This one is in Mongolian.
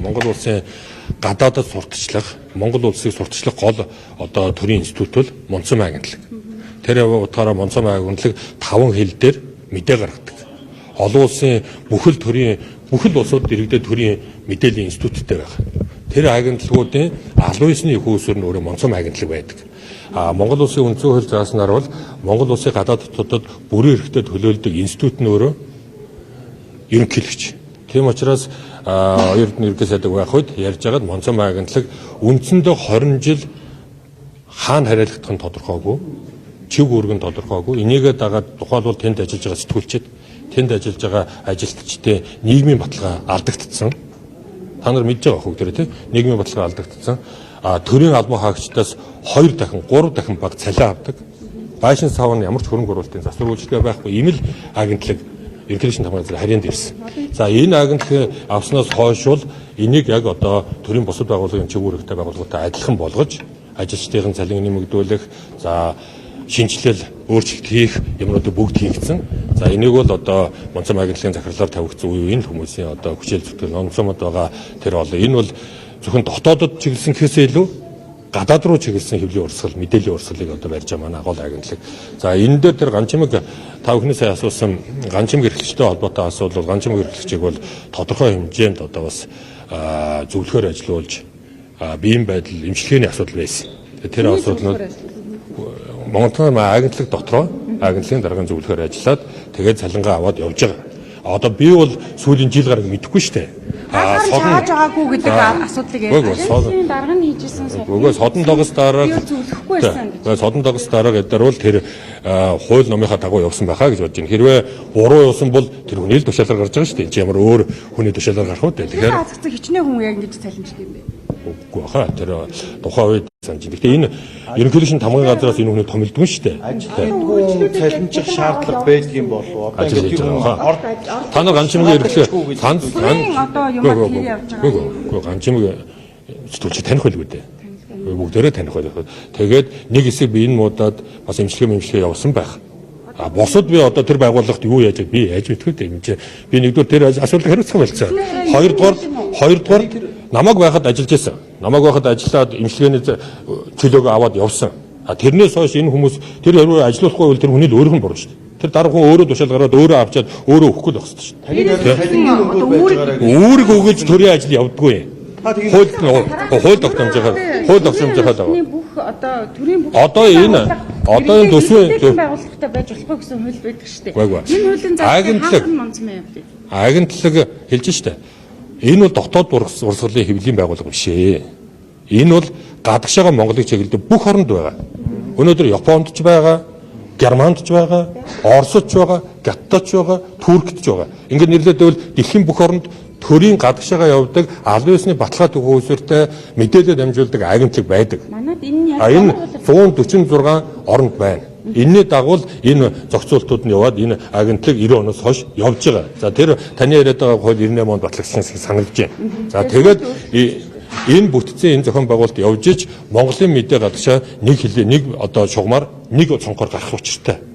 Монгол улсын гадаадд сурталчлах, Монгол улсыг сурталчлах гол одоо төрийн институт бол Монцом агентлаг. Тэр утгаараа Монцом агентлаг 5 хил дээр мэдээ гаргадаг. Олон улсын бүхэл улсууд иргэдэд төрийн мэдээллийн институттэй байгаа. Тэр агентлагуудын 19-ны их үүсвэр нь өөрөө Монцом агентлаг байдаг. Монгол улсын үндсэн хууль зааснаар бол Монгол улсын гадаад дотоод бүрэн эрхтэй төлөөлдөг институт нь өөрөө ерөнхийлөгч. Тийм учраас оюутны ерөнхий сайд байх үед ярьж байгаад Монцом агентлаг үндсэндээ 20 жил хаана хариалагдах нь тодорхойгүй, чиг үүрэг нь тодорхойгүй. Энийгээ дагаад тухайлбал тэнд ажиллаж байгаа сэтгүүлчид, тэнд ажиллаж байгаа ажилтнчдын нийгмийн баталгаа алдагдсан. Та нар мэдж байгаа хөөг тийм нийгмийн баталгаа алдагдсан. Төрийн албан хаагчдаас 2 дахин 3 дахин баг цалин авдаг. Байшин сав нь ямар ч хөрөнгө оруулалтын засвар үйлчлэгээ байхгүй. Ийм л агентлаг ерөнхийлөгчийн тамгын газар харьяанд ирсэн. За энэ агентлаг авснаас хойш бол энийг яг одоо төрийн бусад байгууллагын чиг үүрэгтэй байгууллагатай адилхан болгож ажилчдын цалин нэмэгдүүлэх, за шинжилэл өөрчлөлт хийх юмнуудыг бүгд хийгдсэн. За энийг бол одоо Монцом агентлагийн захирлаар тавигдсан үеийн хүмүүсийн одоо хүчил зүтгэл онцомод байгаа тэр бол энэ бол зөвхөн дотоодод чиглэсэн гэхээсээ илүү гадаад руу чиглэсэн хэвлэлийн урсгал, мэдээллийн урсгалыг одоо барьж байгаа манай гол агентлаг. За энэ дээр тэр ганчимэг та бүхний сая асуусан ганчимэг эрхлэгчтэй холбоотой асуудал бол ганчимэг эрхлэгчийг бол тодорхой хэмжээнд одоо бас зөвлөхөр ажилуулж биеийн байдал эмчилгээний асуудал байсан. Тэр асуудлууд Монголын агентлаг дотроо агентлагийн даргын зөвлөхөр ажиллаад тэгээд цалингаа аваад явж байгаа. Одоо би бол сүүлийн жил гараг мэдэхгүй шүү дээ. Хааж байгаагүй гэдэг асуудлыг агентлагийн дарга нь хийжсэн содон. Содон дагас дарга зөвлөхгүй байсан. Содон дагас дарга эдгээр бол тэр хууль номынхаа дагуу явсан байхаа гэж бодож байна. Хэрвээ буруу явсан бол тэр хүний л тушаалаар гарч байгаа шүү дээ. Чи ямар өөр хүний тушаалаар гарах вэ? Тэгэхээр хацагцсан хичнээн хүн яг ингэж цалинждаг юм бэ? Үгүй хаа тэр тухайн үед санаж. Гэхдээ энэ ерөнхийлөгчийн тамгын газраас энэ хүний томилдгүй шүү дээ. Ажилтнууд цалинжих шаардлага байдаг юм болов уу? Одоо та нар ганчимгийн ерөнхий цаанд одоо юмар тэр явж байгаа. Үгүй ганчимгийн сэтгүүлч таних байлгүй дээ. Бүгдээрээ таних байлгүй. Тэгээд нэг хэсэг би энэ муудаад бас эмчилгээ явуулсан байх. Босод би одоо тэр байгууллагт юу яаж би яаж мэдгүй дээ юм чи. Би нэгдүгээр тэр асуудлыг хариуцах байлцсан. Хоёрдугаар намайг байхад ажиллаж байсан. Намайг байхад ажиллаад эмчилгээний чөлөөгөө аваад явсан. Тэрнээс хойш энэ хүмүүс тэр хэрвээ ажиллахгүй бол тэр хүний л өөрийнх нь буруу шүү дээ. Тэр дараа хүн өөрөө тушаал гараад өөрөө авчаад өөрөө өгөхгүй л байх шүү дээ. Үүрэг өгөөж төрийн ажил явдаггүй юм. Хууль тогтоомжтой бүх одоо төрийн бүх одоо энэ төсвийн байгууллагатай байж болохгүй гэсэн хууль байдаг шүү дээ. Энэ хуулийн агентлаг Монцом явдаг. Агентлаг хэлж штэ. Энэ бол дотоод урсгалын хэвлэлийн байгууллага биш ээ. Энэ бол гадагшаага Монголыг чиглэдэг бүх оронд байгаа. Өнөөдөр Японд ч байгаа, Германд ч байгаа, Оросд ч байгаа, Гаттад ч байгаа, Туркд ч байгаа. Ингээд нэрлэдэг бол дэлхийн бүх оронд төрийн гадагшаага явдаг 19-ны баталгаа төгөөсөртэй мэдээлэл дамжуулдаг агентлаг байдаг. Манайд энэ энэ 146 оронд байна. Энэний дагуу энэ зохицуултууд нь яваад энэ агентлаг 90 оноос хойш явж байгаа. За тэр таны яриад байгаа хууль 98 онд батлагдсан санагдаж байна. За тэгээд энэ бүтцийн энэ зохион байгуулалт явж иж Монголын мэдээ гадагшаа нэг одоо шугамар нэг цонхоор гарах учиртай.